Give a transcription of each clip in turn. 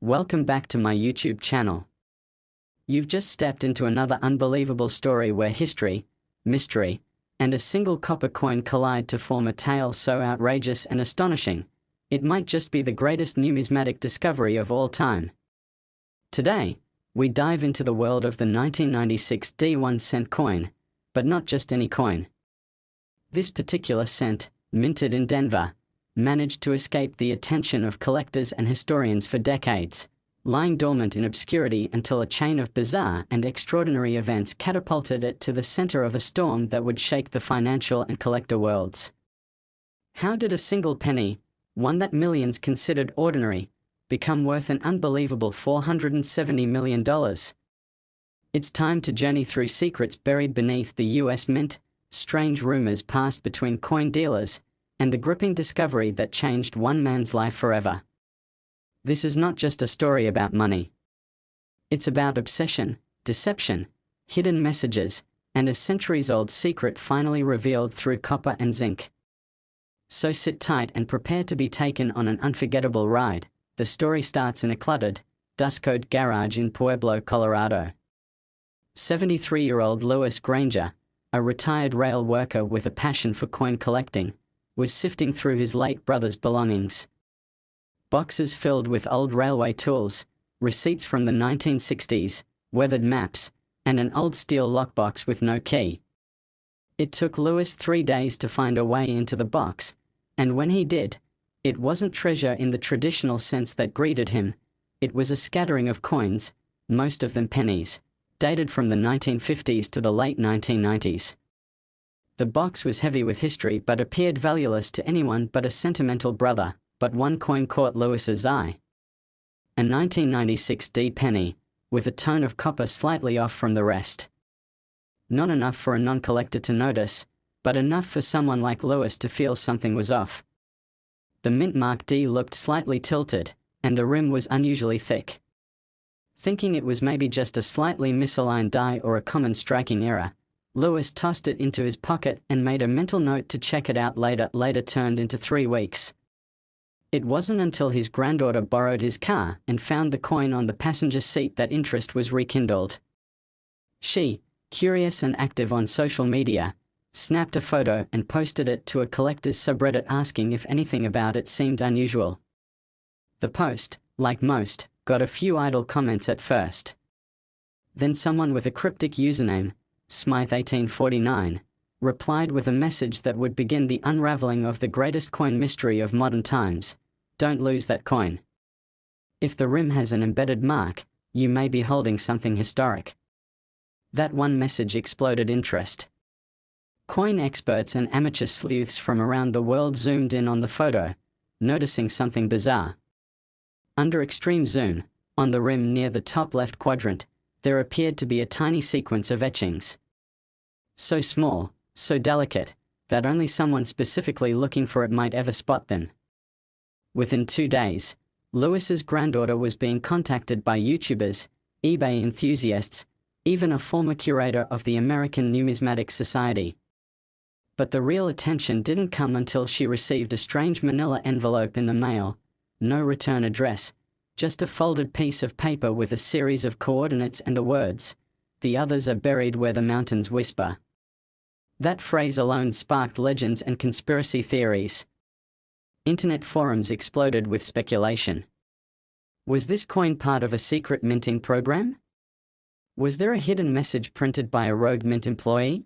Welcome back to my YouTube channel. You've just stepped into another unbelievable story where history, mystery, and a single copper coin collide to form a tale so outrageous and astonishing, it might just be the greatest numismatic discovery of all time. Today, we dive into the world of the 1996 D1 cent coin, but not just any coin. This particular cent, minted in Denver, managed to escape the attention of collectors and historians for decades, lying dormant in obscurity until a chain of bizarre and extraordinary events catapulted it to the center of a storm that would shake the financial and collector worlds. How did a single penny, one that millions considered ordinary, become worth an unbelievable $470 million? It's time to journey through secrets buried beneath the US Mint, strange rumors passed between coin dealers, and the gripping discovery that changed one man's life forever. This is not just a story about money. It's about obsession, deception, hidden messages, and a centuries-old secret finally revealed through copper and zinc. So sit tight and prepare to be taken on an unforgettable ride. The story starts in a cluttered, dust-coated garage in Pueblo, Colorado. 73-year-old Louis Granger, a retired rail worker with a passion for coin collecting, was sifting through his late brother's belongings. Boxes filled with old railway tools, receipts from the 1960s, weathered maps, and an old steel lockbox with no key. It took Louis 3 days to find a way into the box, and when he did, it wasn't treasure in the traditional sense that greeted him. It was a scattering of coins, most of them pennies, dated from the 1950s to the late 1990s. The box was heavy with history but appeared valueless to anyone but a sentimental brother, but one coin caught Louis's eye. A 1996 D penny, with a tone of copper slightly off from the rest. Not enough for a non-collector to notice, but enough for someone like Louis to feel something was off. The mint mark D looked slightly tilted, and the rim was unusually thick. Thinking it was maybe just a slightly misaligned die or a common striking error, Louis tossed it into his pocket and made a mental note to check it out later. Later turned into 3 weeks. It wasn't until his granddaughter borrowed his car and found the coin on the passenger seat that interest was rekindled. She, curious and active on social media, snapped a photo and posted it to a collector's subreddit asking if anything about it seemed unusual. The post, like most, got a few idle comments at first. Then someone with a cryptic username, Smythe1849, replied with a message that would begin the unraveling of the greatest coin mystery of modern times: don't lose that coin. If the rim has an embedded mark, you may be holding something historic. That one message exploded interest. Coin experts and amateur sleuths from around the world zoomed in on the photo, noticing something bizarre. Under extreme zoom, on the rim near the top left quadrant, there appeared to be a tiny sequence of etchings. So small, so delicate, that only someone specifically looking for it might ever spot them. Within 2 days, Louis's granddaughter was being contacted by YouTubers, eBay enthusiasts, even a former curator of the American Numismatic Society. But the real attention didn't come until she received a strange manila envelope in the mail. No return address, just a folded piece of paper with a series of coordinates and the words, "The others are buried where the mountains whisper." That phrase alone sparked legends and conspiracy theories. Internet forums exploded with speculation. Was this coin part of a secret minting program? Was there a hidden message printed by a rogue mint employee?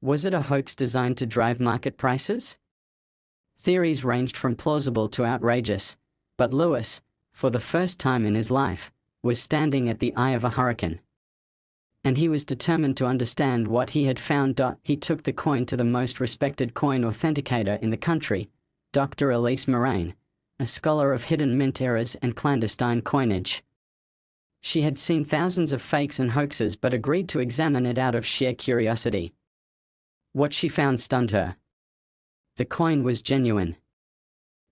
Was it a hoax designed to drive market prices? Theories ranged from plausible to outrageous, but Louis, for the first time in his life, was standing at the eye of a hurricane. And he was determined to understand what he had found. He took the coin to the most respected coin authenticator in the country, Dr. Elise Moraine, a scholar of hidden mint errors and clandestine coinage. She had seen thousands of fakes and hoaxes but agreed to examine it out of sheer curiosity. What she found stunned her. The coin was genuine.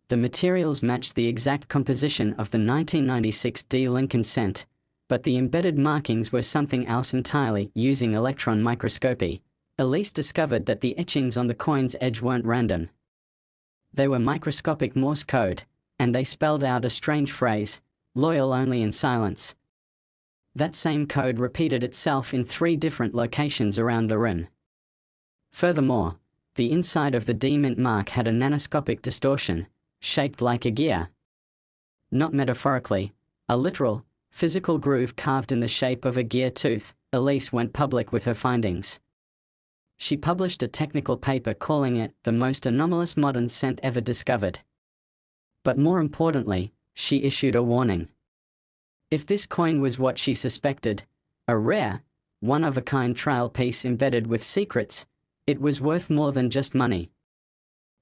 The materials matched the exact composition of the 1996 D Lincoln cent, but the embedded markings were something else entirely. Using electron microscopy, Elise discovered that the etchings on the coin's edge weren't random. They were microscopic Morse code, and they spelled out a strange phrase: loyal only in silence. That same code repeated itself in 3 different locations around the rim. Furthermore, the inside of the D mint mark had a nanoscopic distortion, shaped like a gear. Not metaphorically, a literal, physical groove carved in the shape of a gear tooth. Elise went public with her findings. She published a technical paper calling it the most anomalous modern scent ever discovered. But more importantly, she issued a warning. If this coin was what she suspected, a rare, one-of-a-kind trial piece embedded with secrets, it was worth more than just money.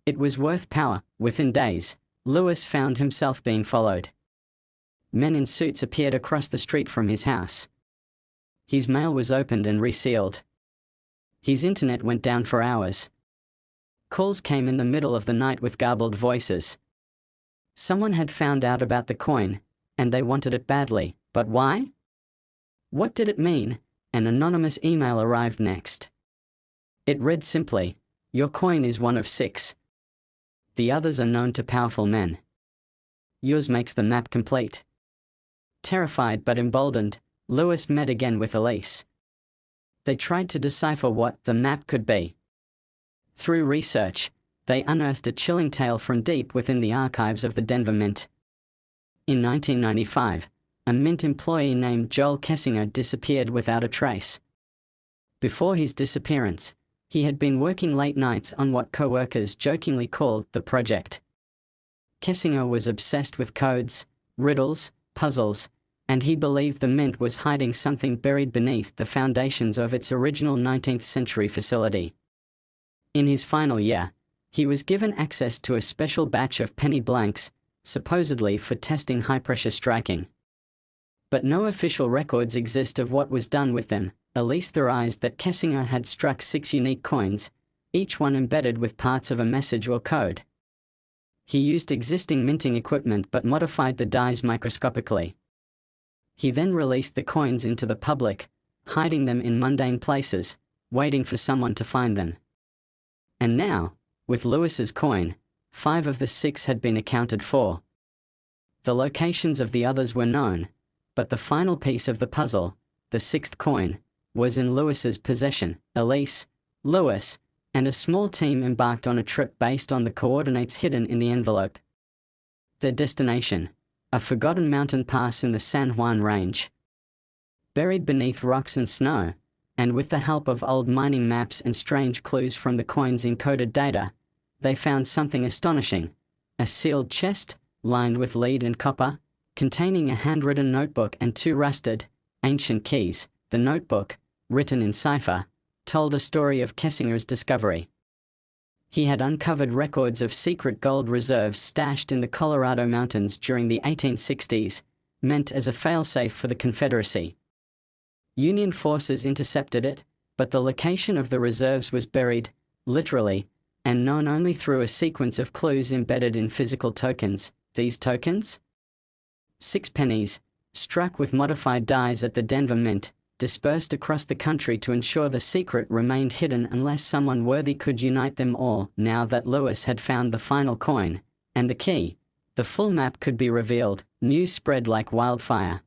It was worth power. Within days, Lewis found himself being followed. Men in suits appeared across the street from his house. His mail was opened and resealed. His internet went down for hours. Calls came in the middle of the night with garbled voices. Someone had found out about the coin, and they wanted it badly, but why? What did it mean? An anonymous email arrived next. It read simply, "Your coin is one of 6. The others are known to powerful men. Yours makes the map complete." Terrified but emboldened, Lewis met again with Elise. They tried to decipher what the map could be. Through research, they unearthed a chilling tale from deep within the archives of the Denver Mint. In 1995, a Mint employee named Joel Kessinger disappeared without a trace. Before his disappearance, he had been working late nights on what co-workers jokingly called the project. Kessinger was obsessed with codes, riddles, puzzles, and he believed the Mint was hiding something buried beneath the foundations of its original 19th century facility. In his final year, he was given access to a special batch of penny blanks, supposedly for testing high-pressure striking. But no official records exist of what was done with them. Elise theorized that Kessinger had struck 6 unique coins, each one embedded with parts of a message or code. He used existing minting equipment but modified the dies microscopically. He then released the coins into the public, hiding them in mundane places, waiting for someone to find them. And now, with Lewis's coin, 5 of the 6 had been accounted for. The locations of the others were known, but the final piece of the puzzle, the 6th coin, was in Lewis's possession. Elise, Lewis, and a small team embarked on a trip based on the coordinates hidden in the envelope. Their destination, a forgotten mountain pass in the San Juan Range. Buried beneath rocks and snow, and with the help of old mining maps and strange clues from the coin's encoded data, they found something astonishing: a sealed chest, lined with lead and copper, containing a handwritten notebook and 2 rusted, ancient keys. The notebook, written in cipher, told a story of Kessinger's discovery. He had uncovered records of secret gold reserves stashed in the Colorado mountains during the 1860s, meant as a failsafe for the Confederacy. Union forces intercepted it, but the location of the reserves was buried, literally, and known only through a sequence of clues embedded in physical tokens. These tokens? 6 pennies, struck with modified dies at the Denver Mint, dispersed across the country to ensure the secret remained hidden unless someone worthy could unite them all. Now that Lewis had found the final coin, and the key, the full map could be revealed. News spread like wildfire.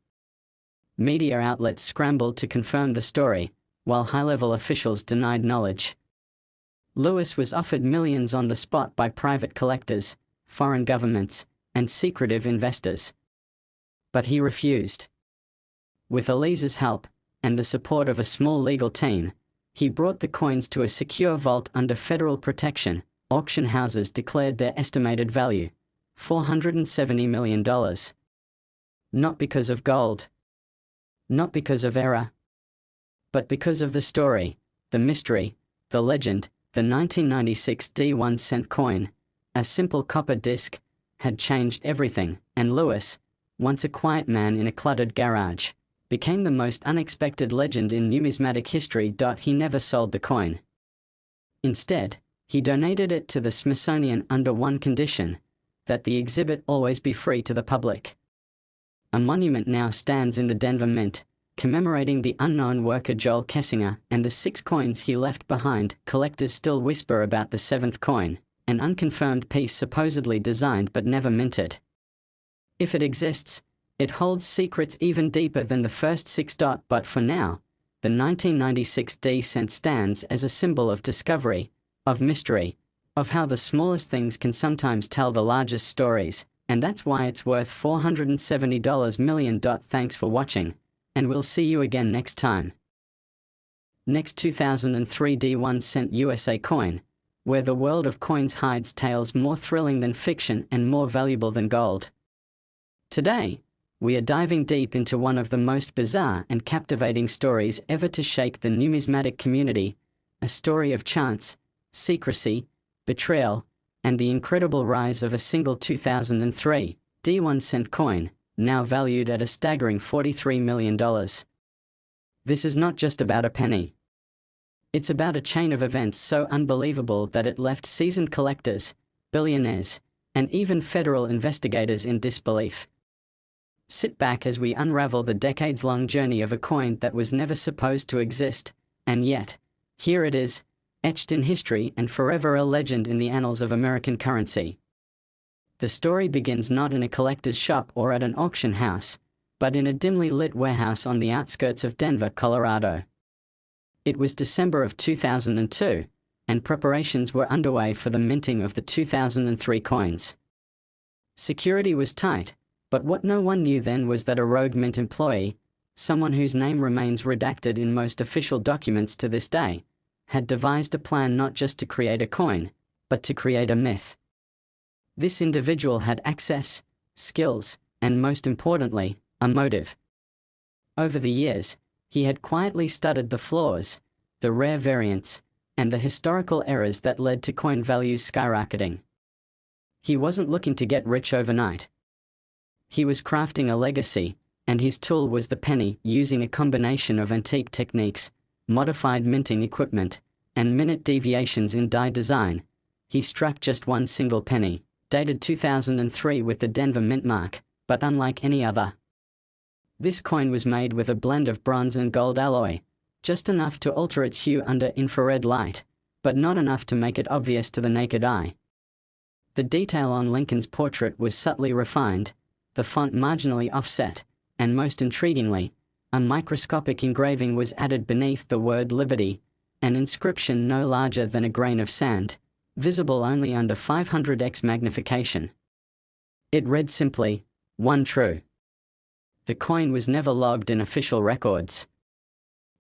Media outlets scrambled to confirm the story, while high-level officials denied knowledge. Lewis was offered millions on the spot by private collectors, foreign governments, and secretive investors. But he refused. With Elise's help, and the support of a small legal team, he brought the coins to a secure vault under federal protection. Auction houses declared their estimated value, $470 million. Not because of gold. Not because of error. But because of the story, the mystery, the legend. The 1996 D1 cent coin, a simple copper disc, had changed everything, and Lewis, once a quiet man in a cluttered garage, became the most unexpected legend in numismatic history. He never sold the coin. Instead, he donated it to the Smithsonian under one condition: that the exhibit always be free to the public. A monument now stands in the Denver Mint, commemorating the unknown worker Joel Kessinger and the 6 coins he left behind. Collectors still whisper about the 7th coin, an unconfirmed piece supposedly designed but never minted. If it exists, It holds secrets even deeper than the first 6. But for now, the 1996 D-cent stands as a symbol of discovery, of mystery, of how the smallest things can sometimes tell the largest stories, and that's why it's worth $470 million. Thanks for watching, and we'll see you again next time. Next, 2003 D1 cent USA coin, where the world of coins hides tales more thrilling than fiction and more valuable than gold. Today, we are diving deep into one of the most bizarre and captivating stories ever to shake the numismatic community, a story of chance, secrecy, betrayal, and the incredible rise of a single 2003 D1 cent coin, now valued at a staggering $43 million. This is not just about a penny. It's about a chain of events so unbelievable that it left seasoned collectors, billionaires, and even federal investigators in disbelief. Sit back as we unravel the decades-long journey of a coin that was never supposed to exist, and yet, here it is, etched in history and forever a legend in the annals of American currency. The story begins not in a collector's shop or at an auction house, but in a dimly lit warehouse on the outskirts of Denver, Colorado. It was December of 2002, and preparations were underway for the minting of the 2003 coins. Security was tight, but what no one knew then was that a rogue mint employee, someone whose name remains redacted in most official documents to this day, had devised a plan not just to create a coin, but to create a myth. This individual had access, skills, and most importantly, a motive. Over the years, he had quietly studied the flaws, the rare variants, and the historical errors that led to coin values skyrocketing. He wasn't looking to get rich overnight. He was crafting a legacy, and his tool was the penny, using a combination of antique techniques, modified minting equipment, and minute deviations in die design. He struck just one single penny, dated 2003 with the Denver mint mark, but unlike any other. This coin was made with a blend of bronze and gold alloy, just enough to alter its hue under infrared light, but not enough to make it obvious to the naked eye. The detail on Lincoln's portrait was subtly refined, the font marginally offset, and most intriguingly, a microscopic engraving was added beneath the word Liberty, an inscription no larger than a grain of sand, visible only under 500x magnification. It read simply, "One True." The coin was never logged in official records.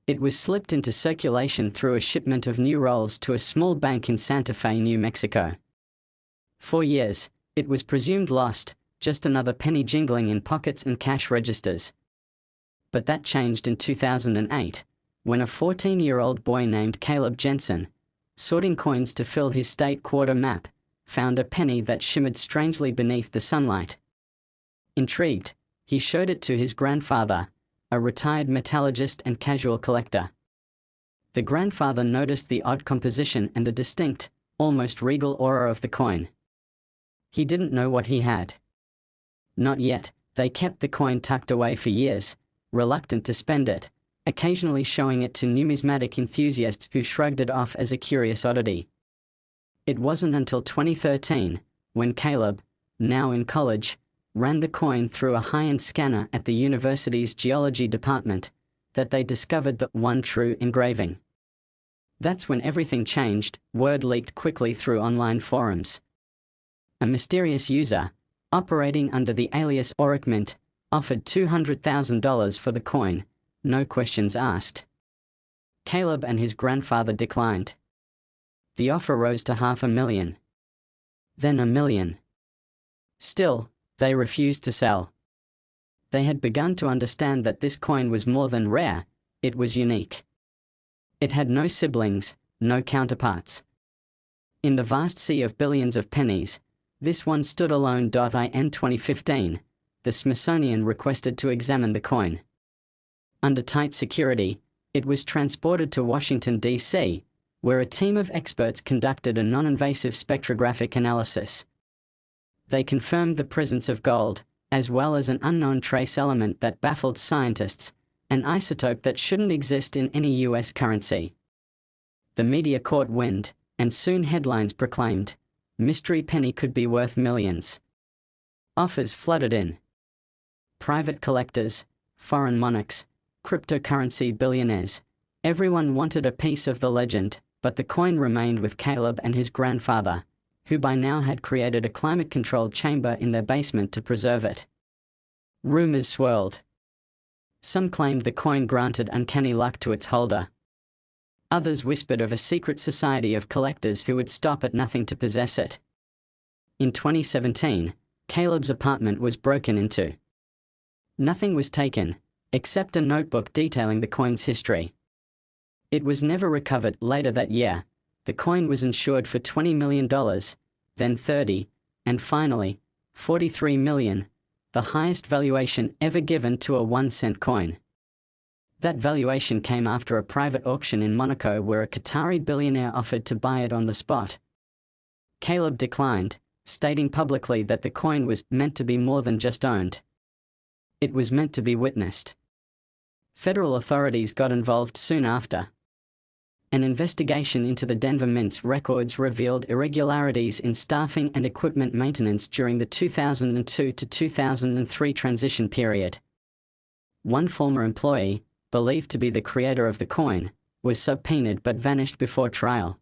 It was slipped into circulation through a shipment of new rolls to a small bank in Santa Fe, New Mexico. For years, it was presumed lost, just another penny jingling in pockets and cash registers. But that changed in 2008, when a 14-year-old boy named Caleb Jensen, sorting coins to fill his state quarter map, found a penny that shimmered strangely beneath the sunlight. Intrigued, he showed it to his grandfather, a retired metallurgist and casual collector. The grandfather noticed the odd composition and the distinct, almost regal aura of the coin. He didn't know what he had. Not yet. They kept the coin tucked away for years, reluctant to spend it, occasionally showing it to numismatic enthusiasts who shrugged it off as a curious oddity. It wasn't until 2013, when Caleb, now in college, ran the coin through a high-end scanner at the university's geology department, that they discovered the One True engraving. That's when everything changed. Word leaked quickly through online forums. A mysterious user, operating under the alias AuricMint, offered $200,000 for the coin, no questions asked. Caleb and his grandfather declined. The offer rose to $500,000. Then $1 million. Still, they refused to sell. They had begun to understand that this coin was more than rare, it was unique. It had no siblings, no counterparts. In the vast sea of billions of pennies, this one stood alone. In 2015, the Smithsonian requested to examine the coin. Under tight security, it was transported to Washington, D.C., where a team of experts conducted a non-invasive spectrographic analysis. They confirmed the presence of gold, as well as an unknown trace element that baffled scientists, an isotope that shouldn't exist in any US currency. The media caught wind, and soon headlines proclaimed, "Mystery penny could be worth millions." Offers flooded in. Private collectors, foreign monarchs, cryptocurrency billionaires. Everyone wanted a piece of the legend, but the coin remained with Caleb and his grandfather, who by now had created a climate-controlled chamber in their basement to preserve it. Rumors swirled. Some claimed the coin granted uncanny luck to its holder. Others whispered of a secret society of collectors who would stop at nothing to possess it. In 2017, Caleb's apartment was broken into. Nothing was taken, except a notebook detailing the coin's history. It was never recovered. Later that year, the coin was insured for $20 million, then $30, and finally, $43 million, the highest valuation ever given to a 1-cent coin. That valuation came after a private auction in Monaco where a Qatari billionaire offered to buy it on the spot. Caleb declined, stating publicly that the coin was meant to be more than just owned. It was meant to be witnessed. Federal authorities got involved soon after. An investigation into the Denver Mint's records revealed irregularities in staffing and equipment maintenance during the 2002 to 2003 transition period. One former employee, believed to be the creator of the coin, was subpoenaed but vanished before trial.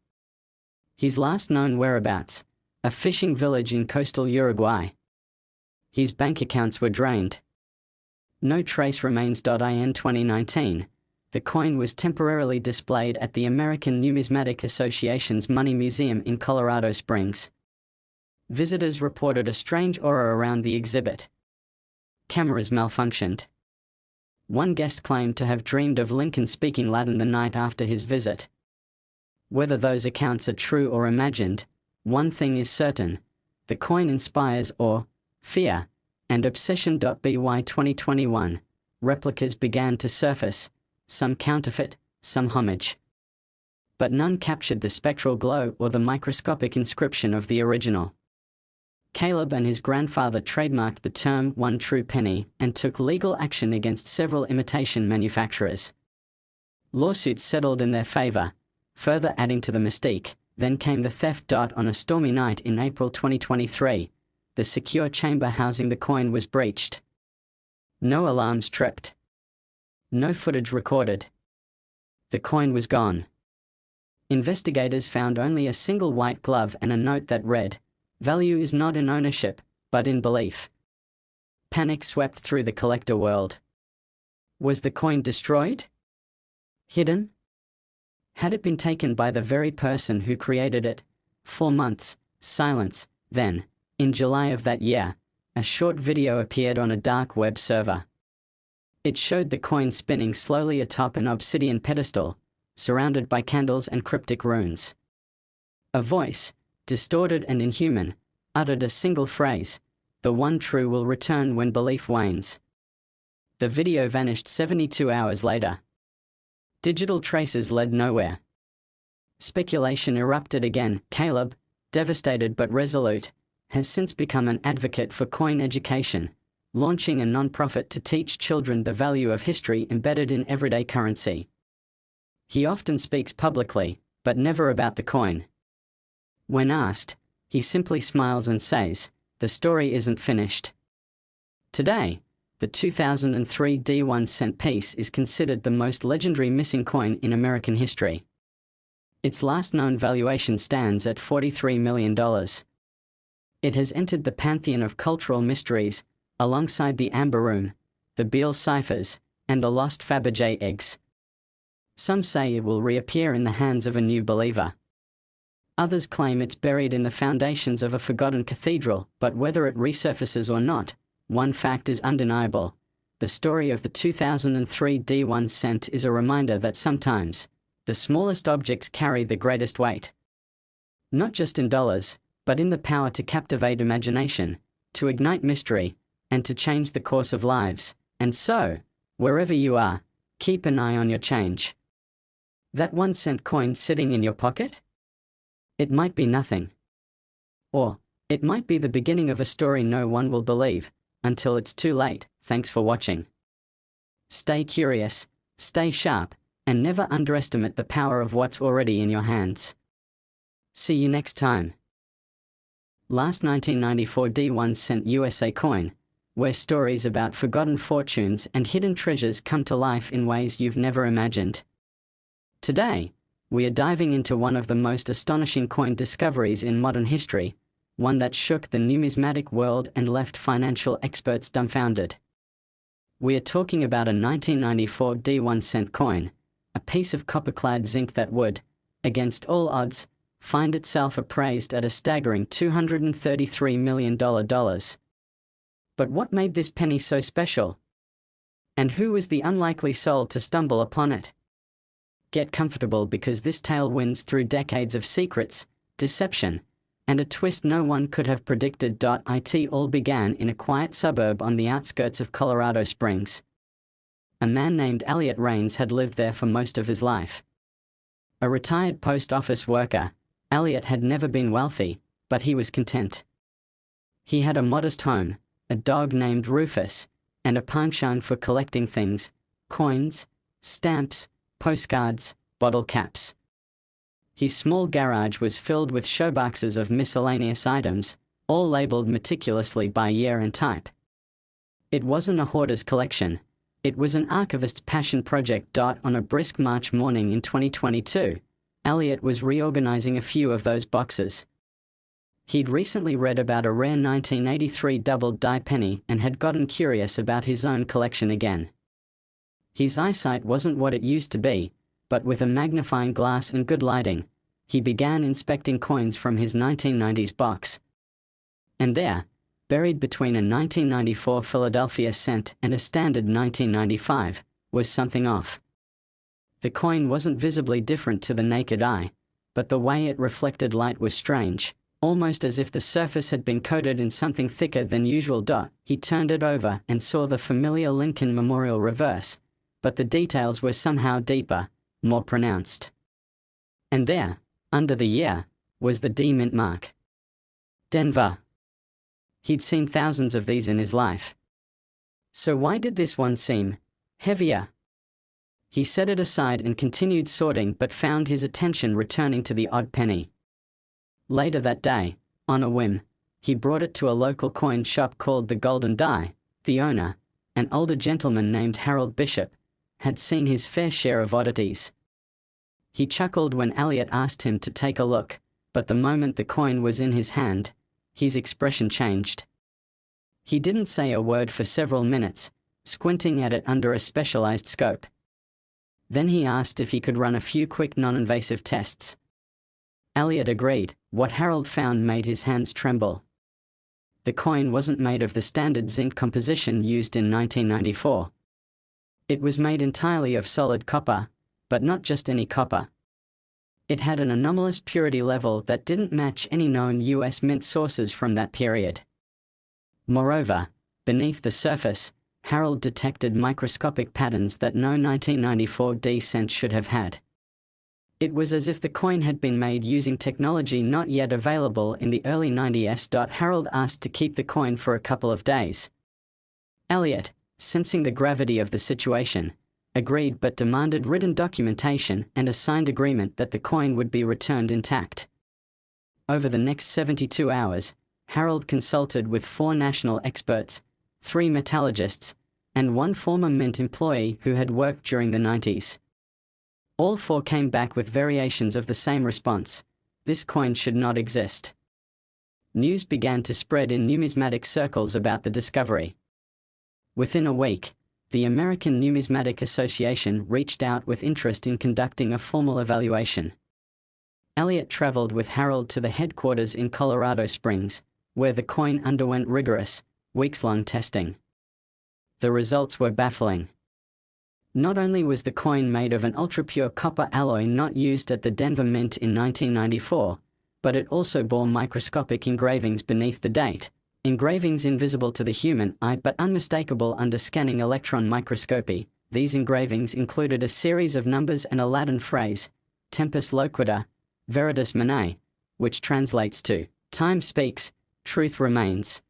His last known whereabouts, a fishing village in coastal Uruguay. His bank accounts were drained. No trace remains. In 2019, the coin was temporarily displayed at the American Numismatic Association's Money Museum in Colorado Springs. Visitors reported a strange aura around the exhibit. Cameras malfunctioned. One guest claimed to have dreamed of Lincoln speaking Latin the night after his visit. Whether those accounts are true or imagined, one thing is certain: the coin inspires awe, fear, and obsession. By 2021, replicas began to surface, some counterfeit, some homage. But none captured the spectral glow or the microscopic inscription of the original. Caleb and his grandfather trademarked the term "one true penny" and took legal action against several imitation manufacturers. Lawsuits settled in their favor, further adding to the mystique. Then came the theft. On a stormy night in April 2023, the secure chamber housing the coin was breached. No alarms tripped. No footage recorded. The coin was gone. Investigators found only a single white glove and a note that read, "Value is not in ownership, but in belief." Panic swept through the collector world. Was the coin destroyed? Hidden? Had it been taken by the very person who created it? 4 months, silence. Then, in July of that year, a short video appeared on a dark web server. It showed the coin spinning slowly atop an obsidian pedestal, surrounded by candles and cryptic runes. A voice, distorted and inhuman, uttered a single phrase: "The one true will return when belief wanes." The video vanished 72 hours later. Digital traces led nowhere. Speculation erupted again. Caleb, devastated but resolute, has since become an advocate for coin education, launching a non-profit to teach children the value of history embedded in everyday currency. He often speaks publicly, but never about the coin. When asked, he simply smiles and says, "The story isn't finished." Today, the 2003 D1-cent piece is considered the most legendary missing coin in American history. Its last known valuation stands at $43 million. It has entered the pantheon of cultural mysteries, alongside the Amber Room, the Beale ciphers, and the lost Fabergé eggs. Some say it will reappear in the hands of a new believer. Others claim it's buried in the foundations of a forgotten cathedral, but whether it resurfaces or not, one fact is undeniable: the story of the 2003 D1 cent is a reminder that sometimes, the smallest objects carry the greatest weight. Not just in dollars, but in the power to captivate imagination, to ignite mystery, and to change the course of lives. And so, wherever you are, keep an eye on your change. That 1-cent coin sitting in your pocket? It might be nothing. Or, it might be the beginning of a story no one will believe, until it's too late. Thanks for watching. Stay curious, stay sharp, and never underestimate the power of what's already in your hands. See you next time. Last 1994 D1 cent USA coin, where stories about forgotten fortunes and hidden treasures come to life in ways you've never imagined. Today, we are diving into one of the most astonishing coin discoveries in modern history, one that shook the numismatic world and left financial experts dumbfounded. We are talking about a 1994 D1 coin, a piece of copper-clad zinc that would, against all odds, find itself appraised at a staggering $233 million. But what made this penny so special? And who was the unlikely soul to stumble upon it? Get comfortable, because this tale winds through decades of secrets, deception, and a twist no one could have predicted. It all began in a quiet suburb on the outskirts of Colorado Springs. A man named Elliot Raines had lived there for most of his life. A retired post office worker, Elliot had never been wealthy, but he was content. He had a modest home, a dog named Rufus, and a penchant for collecting things: coins, stamps, postcards, bottle caps. His small garage was filled with showboxes of miscellaneous items, all labeled meticulously by year and type. It wasn't a hoarder's collection. It was an archivist's passion project. On a brisk March morning in 2022, Elliot was reorganizing a few of those boxes. He'd recently read about a rare 1983 double-die penny and had gotten curious about his own collection again. His eyesight wasn't what it used to be, but with a magnifying glass and good lighting, he began inspecting coins from his 1990s box. And there, buried between a 1994 Philadelphia cent and a standard 1995, was something off. The coin wasn't visibly different to the naked eye, but the way it reflected light was strange, almost as if the surface had been coated in something thicker than usual. He turned it over and saw the familiar Lincoln Memorial reverse, but the details were somehow deeper, more pronounced. And there, under the year, was the D mint mark. Denver. He'd seen thousands of these in his life. So why did this one seem heavier? He set it aside and continued sorting, but found his attention returning to the odd penny. Later that day, on a whim, he brought it to a local coin shop called the Golden Die. The owner, an older gentleman named Harold Bishop, had seen his fair share of oddities. He chuckled when Elliot asked him to take a look, but the moment the coin was in his hand, his expression changed. He didn't say a word for several minutes, squinting at it under a specialized scope. Then he asked if he could run a few quick non-invasive tests. Elliot agreed. What Harold found made his hands tremble. The coin wasn't made of the standard zinc composition used in 1994. It was made entirely of solid copper, but not just any copper. It had an anomalous purity level that didn't match any known U.S. mint sources from that period. Moreover, beneath the surface, Harold detected microscopic patterns that no 1994 D cent should have had. It was as if the coin had been made using technology not yet available in the early 90s. Harold asked to keep the coin for a couple of days. Elliot, sensing the gravity of the situation, agreed, but demanded written documentation and a signed agreement that the coin would be returned intact. Over the next 72 hours, Harold consulted with 4 national experts, 3 metallurgists, and 1 former mint employee who had worked during the 90s. All 4 came back with variations of the same response: this coin should not exist. News began to spread in numismatic circles about the discovery. Within a week, the American Numismatic Association reached out with interest in conducting a formal evaluation. Elliot traveled with Harold to the headquarters in Colorado Springs, where the coin underwent rigorous, weeks-long testing. The results were baffling. Not only was the coin made of an ultra-pure copper alloy not used at the Denver Mint in 1994, but it also bore microscopic engravings beneath the date, engravings invisible to the human eye but unmistakable under scanning electron microscopy. These engravings included a series of numbers and a Latin phrase, Tempus Loquitur, Veritas Manet, which translates to, "Time speaks, truth remains."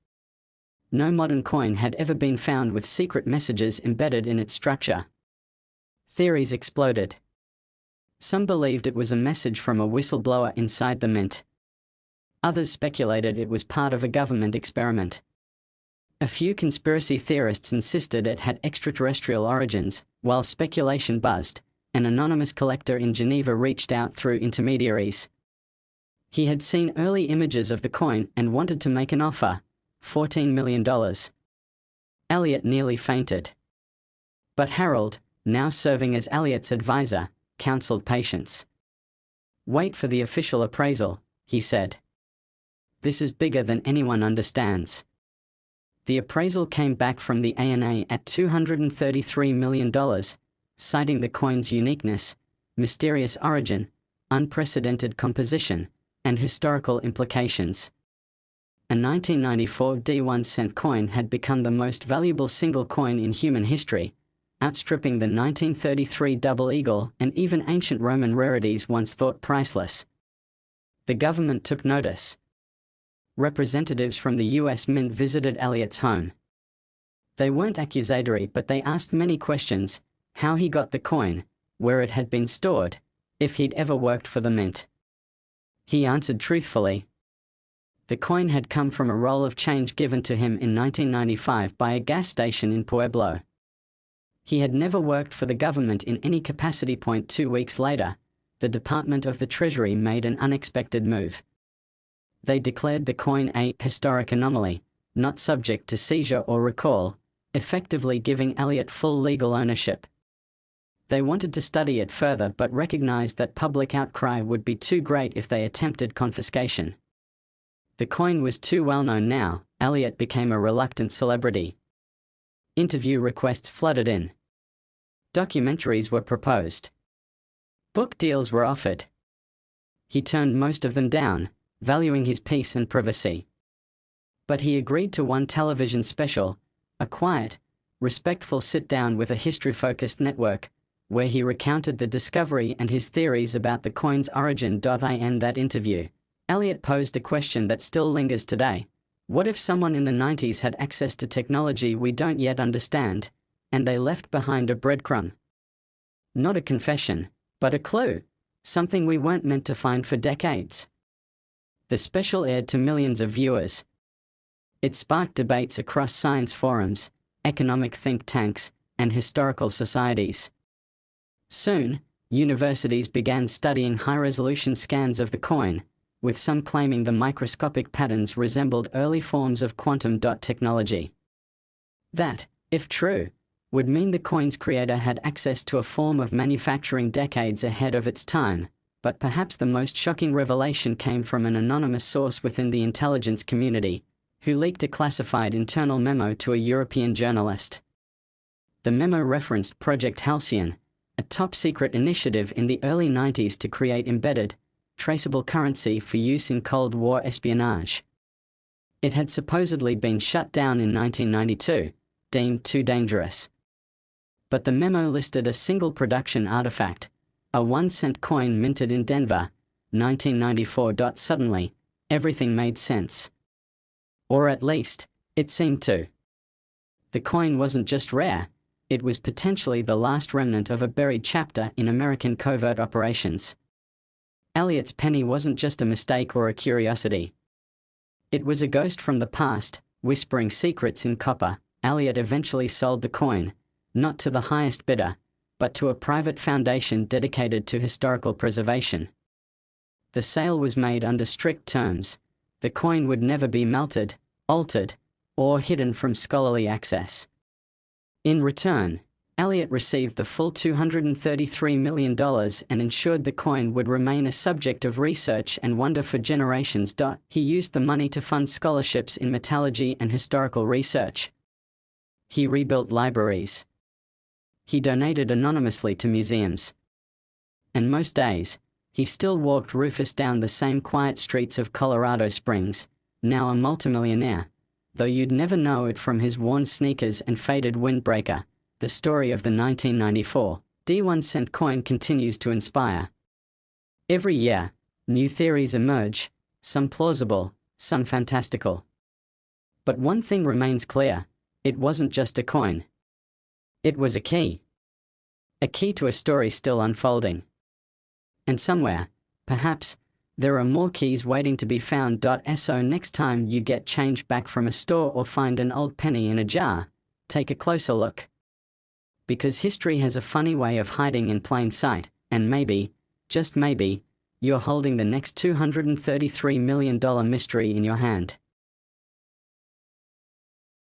No modern coin had ever been found with secret messages embedded in its structure. Theories exploded. Some believed it was a message from a whistleblower inside the mint. Others speculated it was part of a government experiment. A few conspiracy theorists insisted it had extraterrestrial origins, while speculation buzzed. An anonymous collector in Geneva reached out through intermediaries. He had seen early images of the coin and wanted to make an offer, $14 million. Elliot nearly fainted. But Harold, now serving as Elliot's advisor, counseled patience. "Wait for the official appraisal," he said. "This is bigger than anyone understands." The appraisal came back from the ANA at $233 million, citing the coin's uniqueness, mysterious origin, unprecedented composition, and historical implications. A 1994 D1-cent coin had become the most valuable single coin in human history, outstripping the 1933 double eagle and even ancient Roman rarities once thought priceless. The government took notice. Representatives from the U.S. Mint visited Elliot's home. They weren't accusatory, but they asked many questions: how he got the coin, where it had been stored, if he'd ever worked for the Mint. He answered truthfully. The coin had come from a roll of change given to him in 1995 by a gas station in Pueblo. He had never worked for the government in any capacity. 2 weeks later, the Department of the Treasury made an unexpected move. They declared the coin a historic anomaly, not subject to seizure or recall, effectively giving Elliot full legal ownership. They wanted to study it further but recognized that public outcry would be too great if they attempted confiscation. The coin was too well known now. Elliot became a reluctant celebrity. Interview requests flooded in. Documentaries were proposed. Book deals were offered. He turned most of them down, valuing his peace and privacy. But he agreed to one television special, a quiet, respectful sit-down with a history-focused network, where he recounted the discovery and his theories about the coin's origin. In that interview, Elliot posed a question that still lingers today. What if someone in the 90s had access to technology we don't yet understand, and they left behind a breadcrumb? Not a confession, but a clue, something we weren't meant to find for decades. The special aired to millions of viewers. It sparked debates across science forums, economic think tanks, and historical societies. Soon, universities began studying high-resolution scans of the coin, with some claiming the microscopic patterns resembled early forms of quantum dot technology. That, if true, would mean the coin's creator had access to a form of manufacturing decades ahead of its time, but perhaps the most shocking revelation came from an anonymous source within the intelligence community, who leaked a classified internal memo to a European journalist. The memo referenced Project Halcyon, a top-secret initiative in the early 90s to create embedded, traceable currency for use in Cold War espionage. It had supposedly been shut down in 1992, deemed too dangerous. But the memo listed a single production artifact, a 1-cent coin minted in Denver, 1994. Suddenly, everything made sense. Or at least, it seemed to. The coin wasn't just rare, it was potentially the last remnant of a buried chapter in American covert operations. Elliot's penny wasn't just a mistake or a curiosity. It was a ghost from the past, whispering secrets in copper. Elliot eventually sold the coin, not to the highest bidder, but to a private foundation dedicated to historical preservation. The sale was made under strict terms. The coin would never be melted, altered, or hidden from scholarly access. In return, Elliot received the full $233 million and ensured the coin would remain a subject of research and wonder for generations. He used the money to fund scholarships in metallurgy and historical research. He rebuilt libraries. He donated anonymously to museums. And most days, he still walked Rufus down the same quiet streets of Colorado Springs, now a multimillionaire, though you'd never know it from his worn sneakers and faded windbreaker. The story of the 1994 D1-cent coin continues to inspire. Every year, new theories emerge, some plausible, some fantastical. But one thing remains clear: it wasn't just a coin. It was a key. A key to a story still unfolding. And somewhere, perhaps, There are more keys waiting to be found. So next time you get change back from a store or find an old penny in a jar, take a closer look. Because history has a funny way of hiding in plain sight, and maybe, just maybe, you're holding the next $233 million mystery in your hand.